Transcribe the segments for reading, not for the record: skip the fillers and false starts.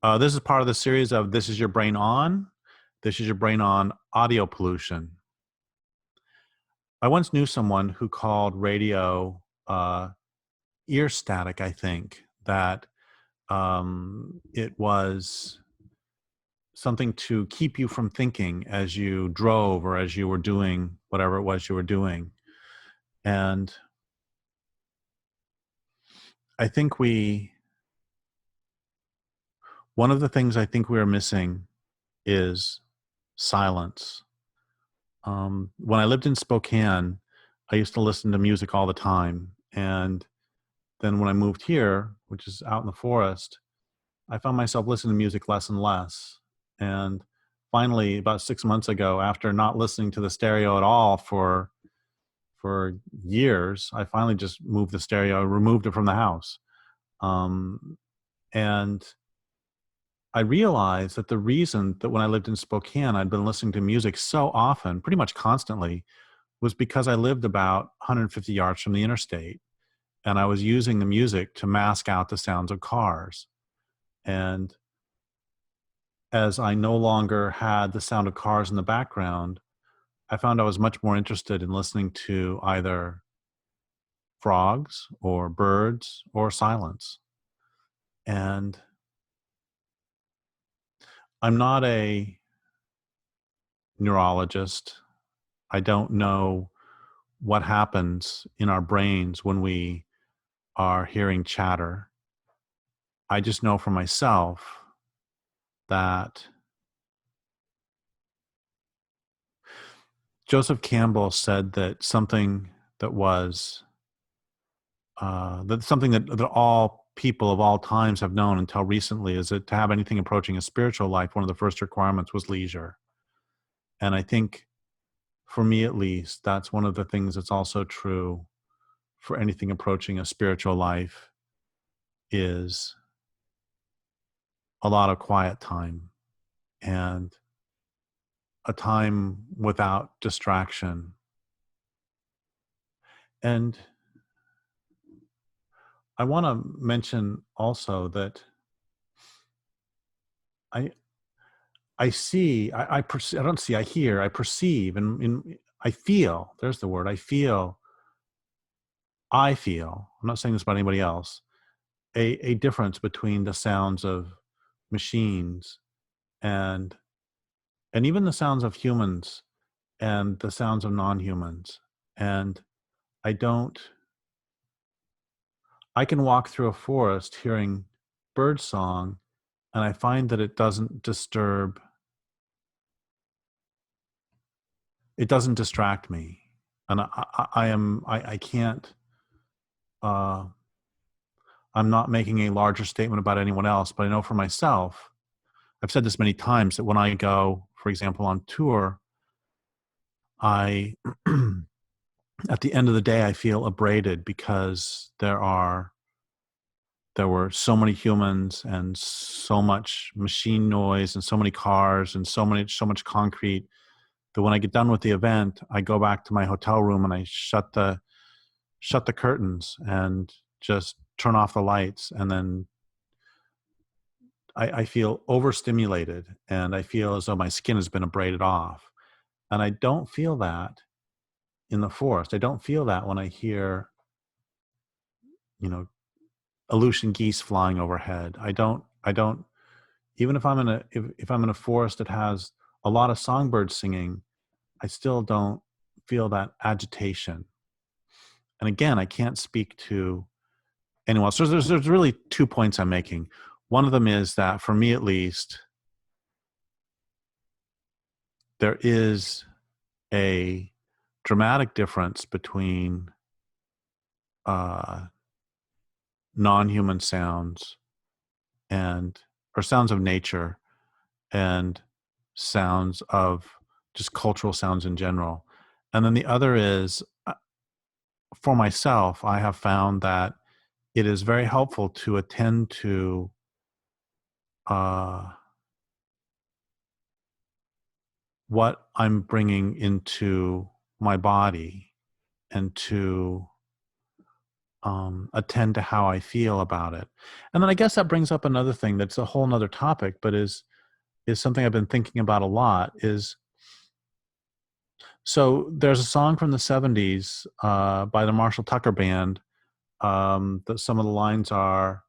This is part of the series of This Is Your Brain On. This is Your Brain On audio pollution. I once knew someone who called radio ear static, I think, that it was something to keep you from thinking as you drove or as you were doing whatever it was you were doing. And I think one of the things I think we are missing is silence. When I lived in Spokane, I used to listen to music all the time. And then when I moved here, which is out in the forest, I found myself listening to music less and less. And finally, about 6 months ago, after not listening to the stereo at all for years, I finally just moved the stereo, removed it from the house. And I realized that the reason that when I lived in Spokane, I'd been listening to music so often, pretty much constantly, was because I lived about 150 yards from the interstate, and I was using the music to mask out the sounds of cars. And as I no longer had the sound of cars in the background, I found I was much more interested in listening to either frogs or birds or silence. And I'm not a neurologist. I don't know what happens in our brains when we are hearing chatter. I just know for myself that Joseph Campbell said that something that was that all people of all times have known until recently is that to have anything approaching a spiritual life, one of the first requirements was leisure. And I think, for me at least, that's one of the things that's also true for anything approaching a spiritual life is a lot of quiet time and a time without distraction. And I want to mention also that I I see, I don't see, I hear, I perceive, and I feel, there's the word, I'm not saying this about anybody else, a difference between the sounds of machines and even the sounds of humans and the sounds of non-humans. And I don't, I can walk through a forest hearing bird song, and I find that it doesn't distract me. And I can't, uh, I'm not making a larger statement about anyone else, but I know for myself, I've said this many times, that when I go, for example, on tour, I, at the end of the day, I feel abraded because there were so many humans and so much machine noise and so many cars and so much concrete that when I get done with the event, I go back to my hotel room and I shut the curtains and just turn off the lights. And then I feel overstimulated and I feel as though my skin has been abraded off. And I don't feel that in the forest. I don't feel that when I hear, you know, Aleutian geese flying overhead. I don't, even if if I'm in a forest that has a lot of songbirds singing, I still don't feel that agitation. And again, I can't speak to anyone else. So there's really 2 points I'm making. One of them is that for me at least, there is a dramatic difference between uh, non-human sounds and or sounds of nature and sounds of just cultural sounds in general. And then the other is, for myself, I have found that it is very helpful to attend to uh, what I'm bringing into my body and to attend to how I feel about it. And then I guess that brings up another thing that's a whole nother topic, but is something I've been thinking about a lot is, so there's a song from the 70s by the Marshall Tucker Band that some of the lines are,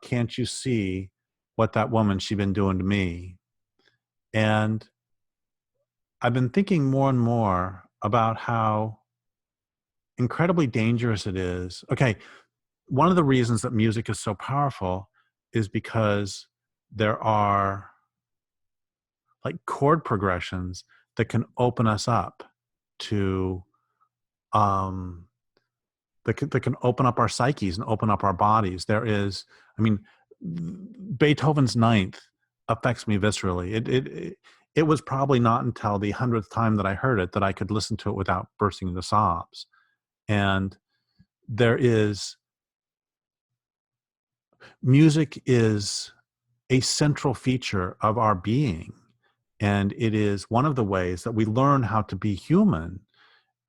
can't you see what that woman she been doing to me? And I've been thinking more and more about how incredibly dangerous it is. Okay, one of the reasons that music is so powerful is because there are like chord progressions that can open us up to um that can open up our psyches and open up our bodies. There is, I mean, Beethoven's Ninth affects me viscerally. It was probably not until the 100th time that I heard it that I could listen to it without bursting into sobs. And there is, music is a central feature of our being, and it is one of the ways that we learn how to be human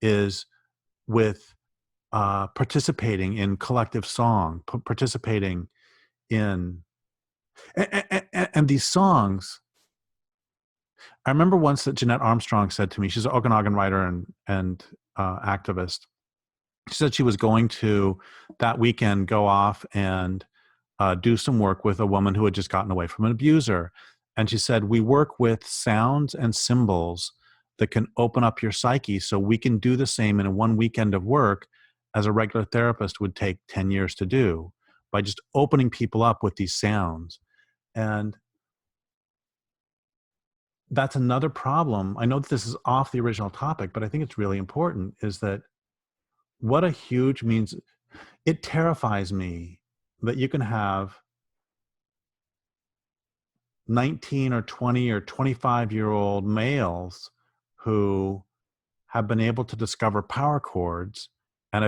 is with participating in collective song, participating in, and these songs. I remember once that Jeanette Armstrong said to me, she's an Okanagan writer and activist. She said she was going to that weekend go off and do some work with a woman who had just gotten away from an abuser. And she said, we work with sounds and symbols that can open up your psyche so we can do the same in a one weekend of work as a regular therapist would take 10 years to do, by just opening people up with these sounds. And that's another problem. I know that this is off the original topic, but I think it's really important, is that what a huge means, it terrifies me that you can have 19 or 20 or 25-year-old males who have been able to discover power chords and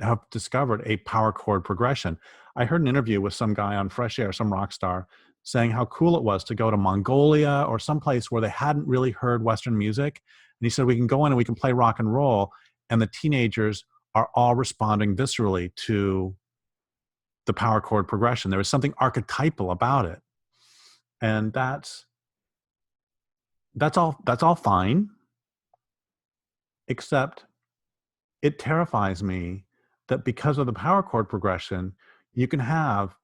have discovered a power chord progression. I heard an interview with some guy on Fresh Air, some rock star, saying how cool it was to go to Mongolia or someplace where they hadn't really heard Western music. And he said, we can go in and we can play rock and roll, and the teenagers are all responding viscerally to the power chord progression. There was something archetypal about it. And that's all fine, except it terrifies me that because of the power chord progression, you can have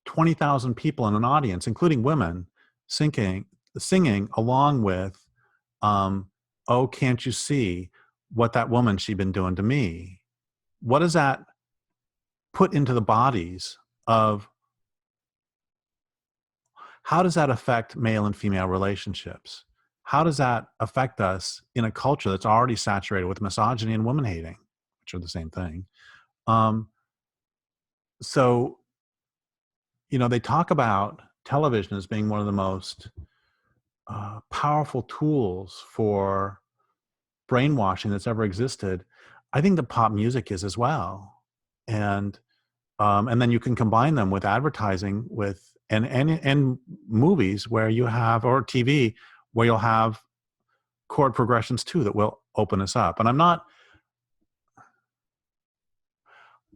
20,000 people in an audience, including women, singing along with, um, "Oh, can't you see what that woman she been doing to me?" What does that put into the bodies of? How does that affect male and female relationships? How does that affect us in a culture that's already saturated with misogyny and woman hating, which are the same thing? Um, so, they talk about television as being one of the most powerful tools for brainwashing that's ever existed. I think that pop music is as well, and then you can combine them with advertising, with and movies where you have, or TV where you'll have chord progressions too that will open us up. And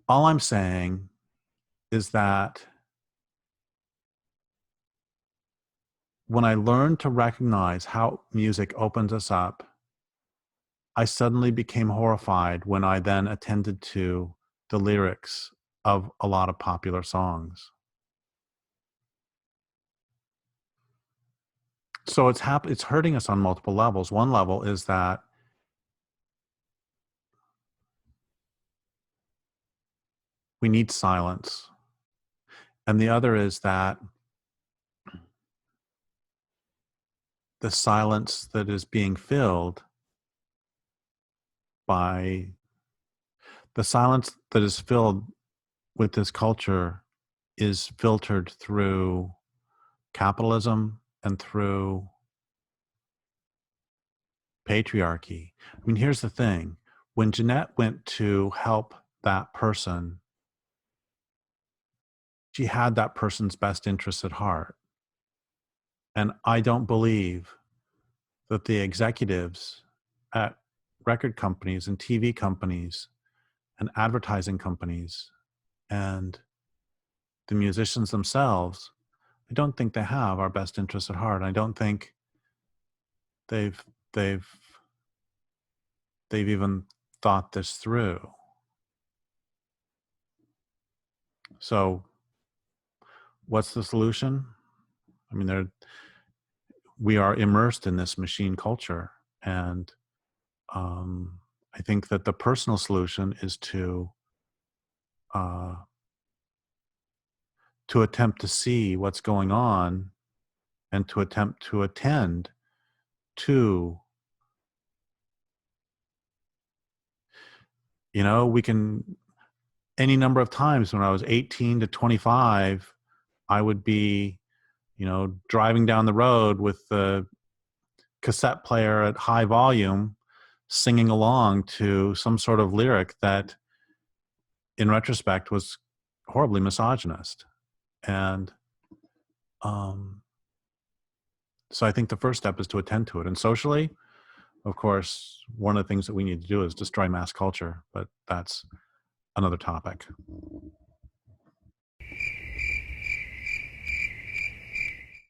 all I'm saying is that when I learned to recognize how music opens us up, I suddenly became horrified when I then attended to the lyrics of a lot of popular songs. So it's hurting us on multiple levels. One level is that we need silence. And the other is that the silence that is being filled by the silence that is filled with this culture is filtered through capitalism and through patriarchy. I mean, here's the thing. When Jeanette went to help that person, she had that person's best interests at heart. And I don't believe that the executives at record companies and TV companies and advertising companies and the musicians themselves, I don't think they have our best interests at heart. I don't think they've they've they've even thought this through. So what's the solution? I mean, we are immersed in this machine culture, and I think that the personal solution is uh, to attempt to see what's going on and to attempt to attend to, we can, any number of times when I was 18 to 25, I would be, driving down the road with the cassette player at high volume, singing along to some sort of lyric that in retrospect was horribly misogynist. And so I think the first step is to attend to it. And socially, of course, one of the things that we need to do is destroy mass culture, but that's another topic.